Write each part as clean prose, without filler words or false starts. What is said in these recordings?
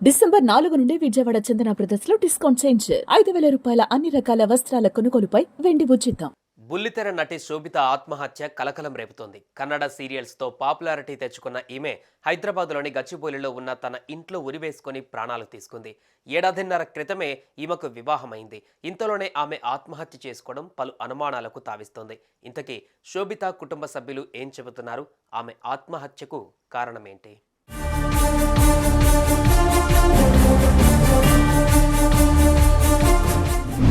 December 4 నుండి విజయవాడ చందన brothers లో discount change 5,000 రూపాయల అన్ని రకాల వస్త్రాల కొనుగోలుపై వెండి ఉచితం. బుల్లితెర నటి శోభిత ఆత్మహత్య కలకలం రేపుతోంది. కన్నడ సీరియల్స్తో పాపులారిటీ తెచ్చుకున్న ఈమె హైదరాబాద్లోని గచ్చిబౌలిలో ఉన్న తన ఇంట్లో ఉరివేసుకొని ప్రాణాలు తీసుకుంది. ఏడాదిన్నర క్రితమే ఈమెకు వివాహమైంది. ఇంతలోనే ఆమె ఆత్మహత్య చేసుకోవడం పలు అనుమానాలకు తావిస్తోంది. ఇంతకీ శోభిత కుటుంబ సభ్యులు ఏం చెబుతున్నారు? ఆమె ఆత్మహత్యకు కారణమేంటి?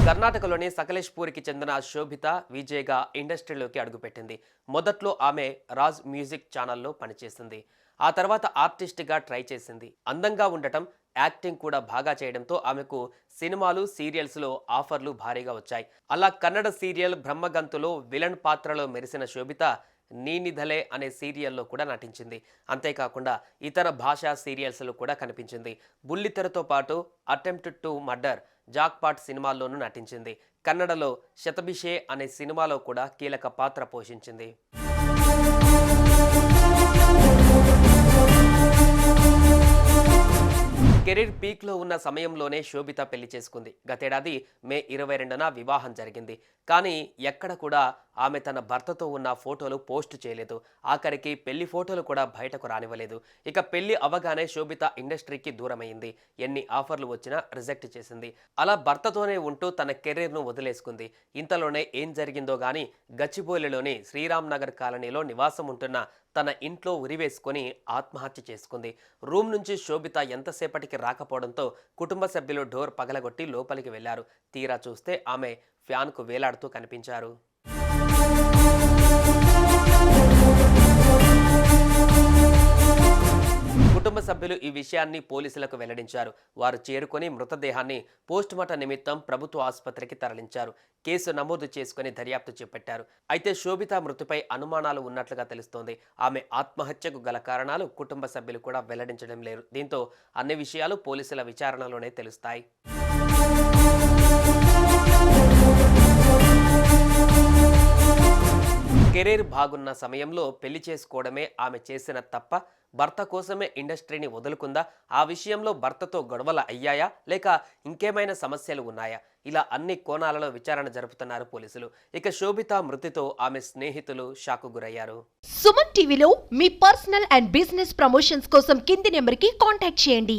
కర్ణాటకలోని సకలేష్పూర్కి చెందిన శోభిత విజయ్గా ఇండస్ట్రీలోకి అడుగుపెట్టింది. మొదట్లో ఆమె రాజ్ మ్యూజిక్ ఛానల్లో పనిచేసింది. ఆ తర్వాత ఆర్టిస్ట్గా ట్రై చేసింది. అందంగా ఉండటం, యాక్టింగ్ కూడా బాగా చేయడంతో ఆమెకు సినిమాలు, సీరియల్స్లో ఆఫర్లు భారీగా వచ్చాయి. అలా కన్నడ సీరియల్ బ్రహ్మగంతులో విలన్ పాత్రలో మెరిసిన శోభిత నీనిధలే అనే సీరియల్లో కూడా నటించింది. అంతేకాకుండా ఇతర భాషా సీరియల్స్లో కూడా కనిపించింది. బుల్లితెరతో పాటు అటెంప్ట్ టు మర్డర్, జాక్పాట్ సినిమాల్లోనూ నటించింది. కన్నడలో శతభిషే అనే సినిమాలో కూడా కీలక పాత్ర పోషించింది. కెరీర్ పీక్లో ఉన్న సమయంలోనే శోభిత పెళ్లి చేసుకుంది. గతేడాది మే 22న వివాహం జరిగింది. కానీ ఎక్కడ కూడా ఆమె తన భర్తతో ఉన్న ఫోటోలు పోస్ట్ చేయలేదు. ఆఖరికి పెళ్లి ఫోటోలు కూడా బయటకు రానివ్వలేదు. ఇక పెళ్లి అవగానే శోభిత ఇండస్ట్రీకి దూరమైంది. ఎన్ని ఆఫర్లు వచ్చినా రిజెక్ట్ చేసింది. అలా భర్తతోనే ఉంటూ తన కెరీర్ను వదిలేసుకుంది. ఇంతలోనే ఏం జరిగిందో గానీ గచ్చిబౌలిలోని శ్రీరామ్ నగర్ కాలనీలో నివాసం ఉంటున్న తన ఇంట్లో ఉరివేసుకొని ఆత్మహత్య చేసుకుంది. రూమ్ నుంచి శోభిత ఎంతసేపటికి రాకపోవడంతో కుటుంబ సభ్యులు డోర్ పగలగొట్టి లోపలికి వెళ్లారు. తీరా చూస్తే ఆమె ఫ్యాన్కు వేలాడుతూ కనిపించారు. కుటుంబ సభ్యులు ఈ విషయాన్ని పోలీసులకు వెల్లడించారు. వారు చేరుకొని మృతదేహాన్ని పోస్టుమార్టం నిమిత్తం ప్రభుత్వ ఆసుపత్రికి తరలించారు. కేసు నమోదు చేసుకుని దర్యాప్తు చేపట్టారు. అయితే శోభిత మృతిపై అనుమానాలు ఉన్నట్లుగా తెలుస్తోంది. ఆమె ఆత్మహత్యకు గల కారణాలు కుటుంబ సభ్యులు కూడా వెల్లడించడం లేదు. దీంతో అన్ని విషయాలు పోలీసుల విచారణలోనే తెలుస్తాయి. కెరీర్ బాగున్న సమయంలో పెళ్లి చేసుకోవడమే ఆమె చేసిన తప్ప, భర్త కోసమే ఇండస్ట్రీని వదులుకుందా? ఆ విషయంలో భర్తతో గొడవలు అయ్యాయా, లేక ఇంకేమైనా సమస్యలు ఉన్నాయా? ఇలా అన్ని కోణాలలో విచారణ జరుపుతున్నారు పోలీసులు. ఇక శోభిత మృతితో ఆమె స్నేహితులు షాకు గురయ్యారు. సుమన్ టీవీలో మీ పర్సనల్ అండ్ బిజినెస్ ప్రమోషన్స్ కోసం కింది నెంబర్కి కాంటాక్ట్ చేయండి.